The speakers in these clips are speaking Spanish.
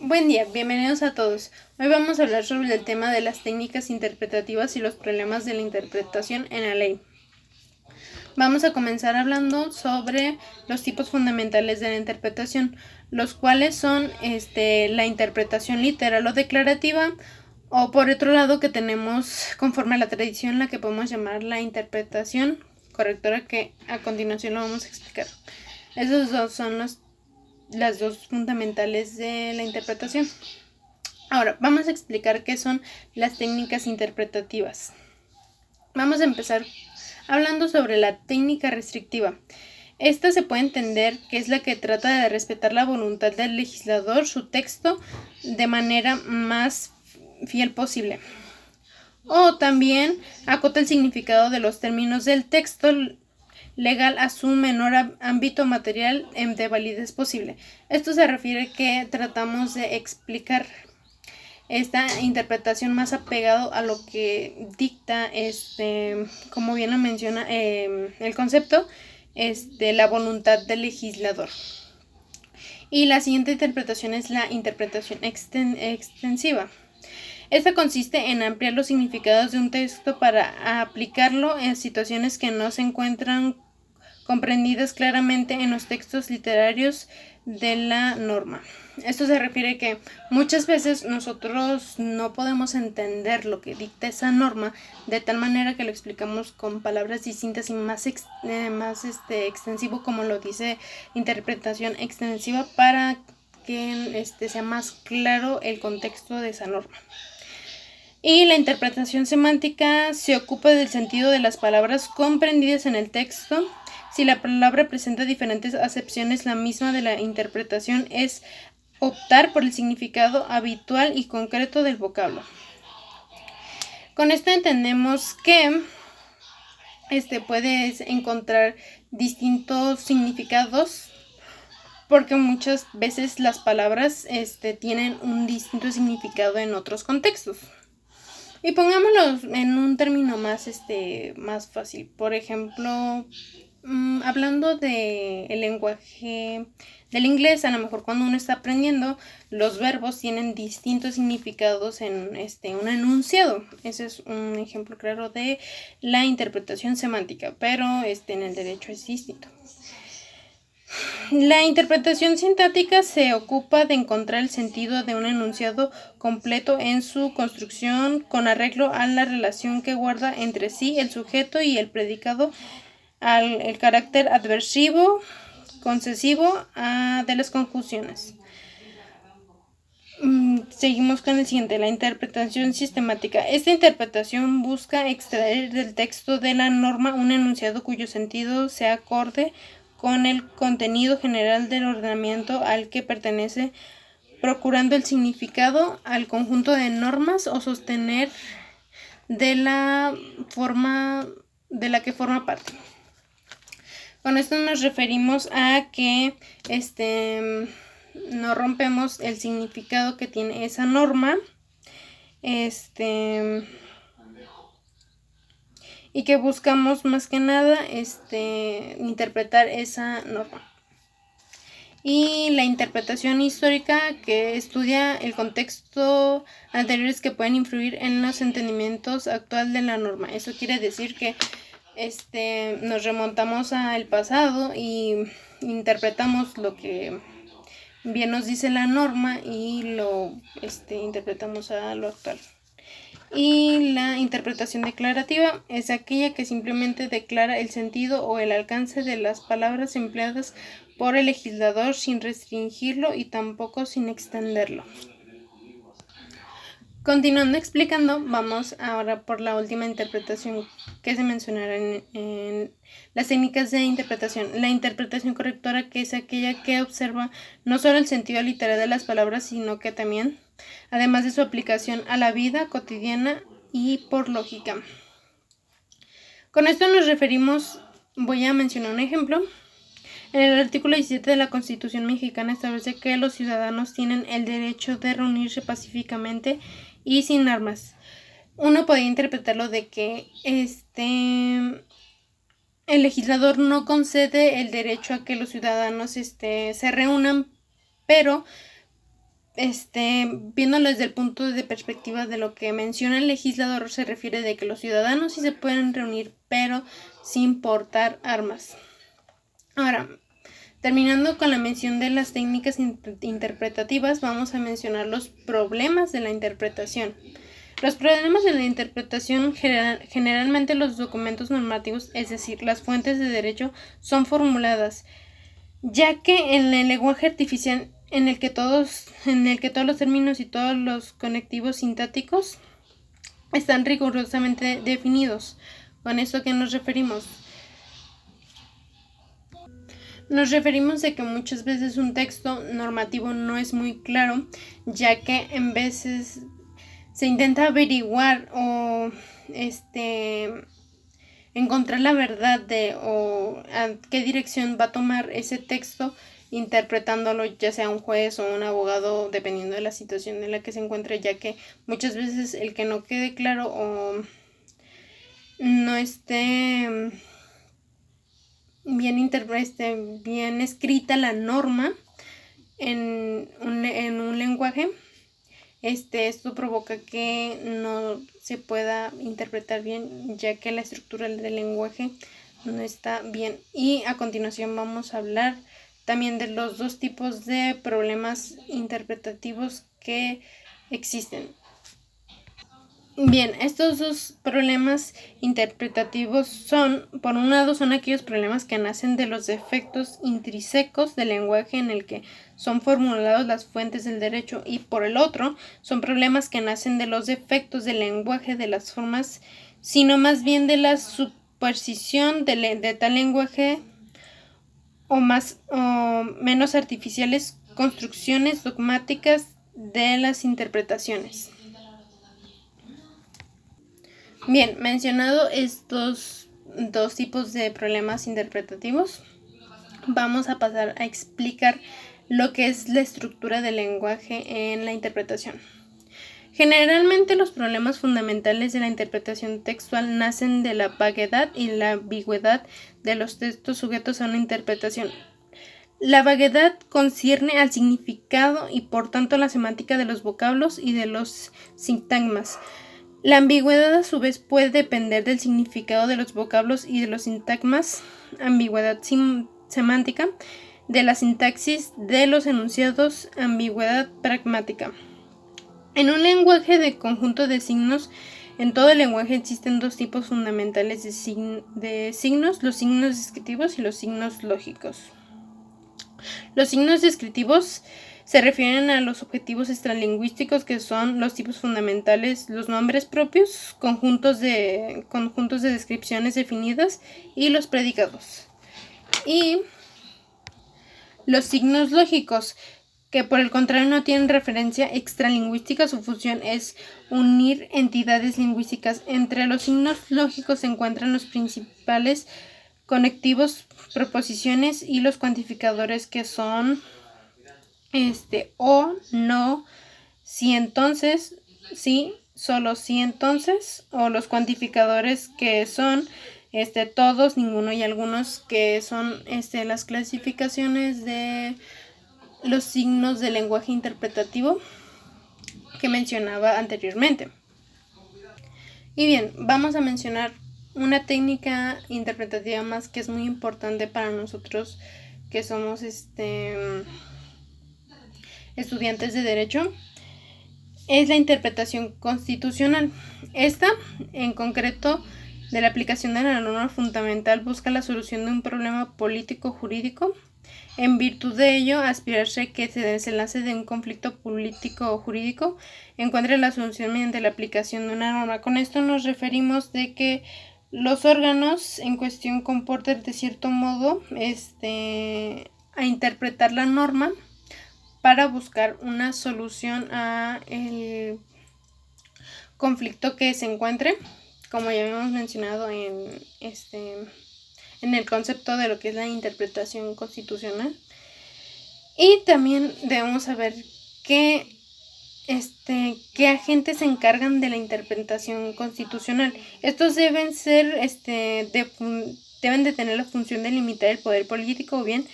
Buen día, bienvenidos a todos. Hoy vamos a hablar sobre el tema de las técnicas interpretativas y los problemas de la interpretación en la ley. Vamos a comenzar hablando sobre los tipos fundamentales de la interpretación, los cuales son la interpretación literal o declarativa, o por otro lado que tenemos, conforme a la tradición, la que podemos llamar la interpretación correctora, que a continuación lo vamos a explicar. Esos dos son las dos fundamentales de la interpretación. Ahora, vamos a explicar qué son las técnicas interpretativas. Vamos a empezar hablando sobre la técnica restrictiva. Esta se puede entender que es la que trata de respetar la voluntad del legislador, su texto, de manera más fiel posible. O también acota el significado de los términos del texto legal a su menor ámbito material de validez posible. Esto se refiere que tratamos de explicar esta interpretación más apegado a lo que dicta, como bien lo menciona el concepto, la voluntad del legislador. Y la siguiente interpretación es la interpretación extensiva. Esta consiste en ampliar los significados de un texto para aplicarlo en situaciones que no se encuentran comprendidas claramente en los textos literarios de la norma. Esto se refiere a que muchas veces nosotros no podemos entender lo que dicta esa norma de tal manera que lo explicamos con palabras distintas y más extensivo, como lo dice interpretación extensiva, para que sea más claro el contexto de esa norma. Y la interpretación semántica se ocupa del sentido de las palabras comprendidas en el texto. Si la palabra presenta diferentes acepciones, la misma de la interpretación es optar por el significado habitual y concreto del vocablo. Con esto entendemos que puedes encontrar distintos significados, porque muchas veces las palabras tienen un distinto significado en otros contextos. Y pongámoslo en un término más fácil. Por ejemplo, hablando del lenguaje del inglés, a lo mejor cuando uno está aprendiendo, los verbos tienen distintos significados en un enunciado. Ese es un ejemplo claro de la interpretación semántica, pero en el derecho es distinto. La interpretación sintáctica se ocupa de encontrar el sentido de un enunciado completo en su construcción con arreglo a la relación que guarda entre sí el sujeto y el predicado, el carácter adversivo, concesivo de las conjunciones. Seguimos con el siguiente, la interpretación sistemática. Esta interpretación busca extraer del texto de la norma un enunciado cuyo sentido sea acorde con el contenido general del ordenamiento al que pertenece, procurando el significado al conjunto de normas o sostener de la forma de la que forma parte. Con esto nos referimos a que no rompemos el significado que tiene esa norma, y que buscamos más que nada interpretar esa norma. Y la interpretación histórica, que estudia el contexto anteriores que pueden influir en los entendimientos actual de la norma. Eso quiere decir que nos remontamos al pasado y interpretamos lo que bien nos dice la norma y lo interpretamos a lo actual. Y la interpretación declarativa es aquella que simplemente declara el sentido o el alcance de las palabras empleadas por el legislador sin restringirlo y tampoco sin extenderlo. Continuando explicando, vamos ahora por la última interpretación que se mencionará en las técnicas de interpretación. La interpretación correctora, que es aquella que observa no solo el sentido literal de las palabras, sino que también, además de su aplicación a la vida cotidiana y por lógica. Con esto nos referimos, voy a mencionar un ejemplo. En el artículo 17 de la Constitución mexicana establece que los ciudadanos tienen el derecho de reunirse pacíficamente y sin armas. Uno podría interpretarlo de que el legislador no concede el derecho a que los ciudadanos se reúnan, pero viéndolo desde el punto de perspectiva de lo que menciona el legislador, se refiere de que los ciudadanos sí se pueden reunir, pero sin portar armas. Ahora, terminando con la mención de las técnicas interpretativas, vamos a mencionar los problemas de la interpretación. Los problemas de la interpretación, generalmente los documentos normativos, es decir, las fuentes de derecho, son formuladas, ya que en el lenguaje artificial en el que todos los términos y todos los conectivos sintácticos están rigurosamente definidos. ¿Con esto a qué nos referimos? Nos referimos a que muchas veces un texto normativo no es muy claro, ya que en veces se intenta averiguar o encontrar la verdad de o a qué dirección va a tomar ese texto, interpretándolo ya sea un juez o un abogado, dependiendo de la situación en la que se encuentre, ya que muchas veces el que no quede claro o no esté bien escrita la norma en un lenguaje, esto provoca que no se pueda interpretar bien, ya que la estructura del lenguaje no está bien. Y a continuación vamos a hablar también de los dos tipos de problemas interpretativos que existen. Bien, estos dos problemas interpretativos son, por un lado, son aquellos problemas que nacen de los defectos intrínsecos del lenguaje en el que son formuladas las fuentes del derecho, y por el otro, son problemas que nacen de los defectos del lenguaje, de las formas, sino más bien de la superposición de tal lenguaje o menos artificiales construcciones dogmáticas de las interpretaciones. Bien, mencionado estos dos tipos de problemas interpretativos, vamos a pasar a explicar lo que es la estructura del lenguaje en la interpretación. Generalmente los problemas fundamentales de la interpretación textual nacen de la vaguedad y la ambigüedad de los textos sujetos a una interpretación. La vaguedad concierne al significado y por tanto a la semántica de los vocablos y de los sintagmas. La ambigüedad a su vez puede depender del significado de los vocablos y de los sintagmas, ambigüedad semántica, de la sintaxis de los enunciados, ambigüedad pragmática. En un lenguaje de conjunto de signos, en todo el lenguaje existen dos tipos fundamentales de signos, los signos descriptivos y los signos lógicos. Los signos descriptivos se refieren a los objetivos extralingüísticos, que son los tipos fundamentales, los nombres propios, conjuntos de descripciones definidas y los predicados. Y los signos lógicos, que por el contrario no tienen referencia extralingüística, su función es unir entidades lingüísticas. Entre los signos lógicos se encuentran los principales conectivos, proposiciones y los cuantificadores, que son o, no, si entonces, sí, solo si entonces, o los cuantificadores, que son todos, ninguno y algunos, que son las clasificaciones de los signos del lenguaje interpretativo que mencionaba anteriormente. Y bien, vamos a mencionar una técnica interpretativa más que es muy importante para nosotros que somos estudiantes de derecho, es la interpretación constitucional. Esta, en concreto, de la aplicación de la norma fundamental, busca la solución de un problema político-jurídico. En virtud de ello, aspirarse que se desenlace de un conflicto político o jurídico encuentre la solución mediante la aplicación de una norma. Con esto nos referimos de que los órganos en cuestión comporten de cierto modo a interpretar la norma para buscar una solución a el conflicto que se encuentre, como ya habíamos mencionado en el concepto de lo que es la interpretación constitucional. Y también debemos saber qué agentes se encargan de la interpretación constitucional. Estos deben ser deben de tener la función de limitar el poder político o bien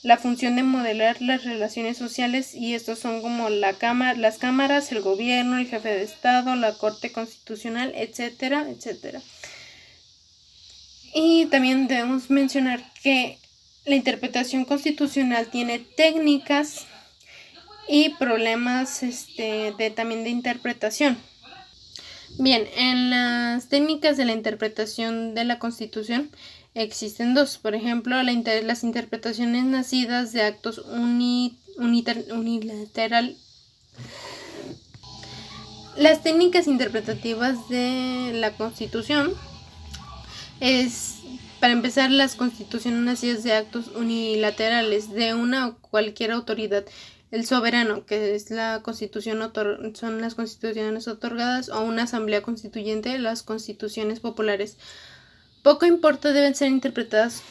la función de modelar las relaciones sociales, y estos son como las cámaras, el gobierno, el jefe de Estado, la Corte Constitucional, etcétera, etcétera. Y también debemos mencionar que la interpretación constitucional tiene técnicas y problemas también de interpretación. Bien, en las técnicas de la interpretación de la Constitución existen dos. Por ejemplo, las interpretaciones nacidas de actos unilateral. Las técnicas interpretativas de la Constitución es, para empezar, las constituciones nacidas de actos unilaterales de una o cualquier autoridad. El soberano, que es la constitución son las constituciones otorgadas, o una asamblea constituyente, las constituciones populares. Poco importa, deben ser interpretadas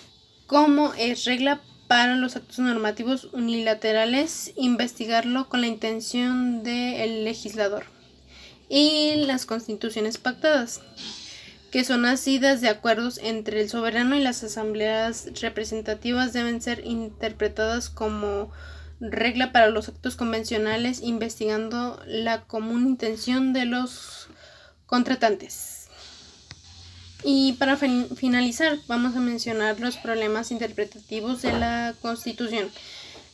como es regla para los actos normativos unilaterales, investigarlo con la intención del legislador. Y las constituciones pactadas, que son nacidas de acuerdos entre el soberano y las asambleas representativas, deben ser interpretadas como regla para los actos convencionales, investigando la común intención de los contratantes. Y para finalizar, vamos a mencionar los problemas interpretativos de la Constitución.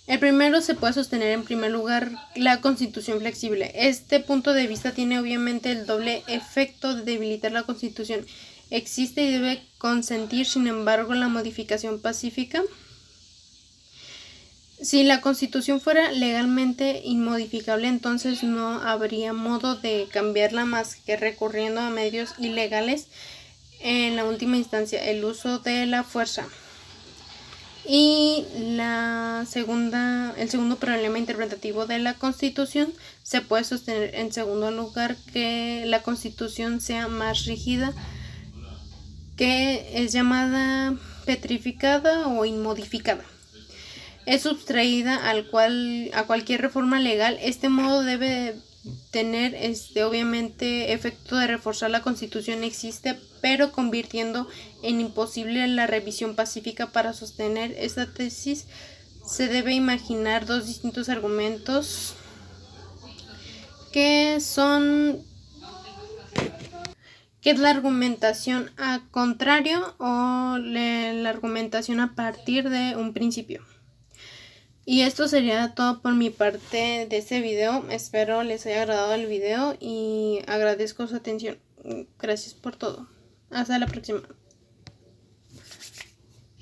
El primero se puede sostener en primer lugar la Constitución flexible. Este punto de vista tiene obviamente el doble efecto de debilitar la Constitución. Existe y debe consentir, sin embargo, la modificación pacífica. Si la Constitución fuera legalmente inmodificable, entonces no habría modo de cambiarla más que recurriendo a medios ilegales, en la última instancia el uso de la fuerza. Y el segundo problema interpretativo de la Constitución se puede sostener en segundo lugar que la Constitución sea más rígida, que es llamada petrificada o inmodificada. Es sustraída a cualquier reforma legal. Este modo debe tener obviamente efecto de reforzar la Constitución existe, pero convirtiendo en imposible la revisión pacífica. Para sostener esta tesis se debe imaginar dos distintos argumentos, que es la argumentación a contrario o la argumentación a partir de un principio. Y esto sería todo por mi parte de este video. Espero les haya agradado el video y agradezco su atención. Gracias por todo. Hasta la próxima.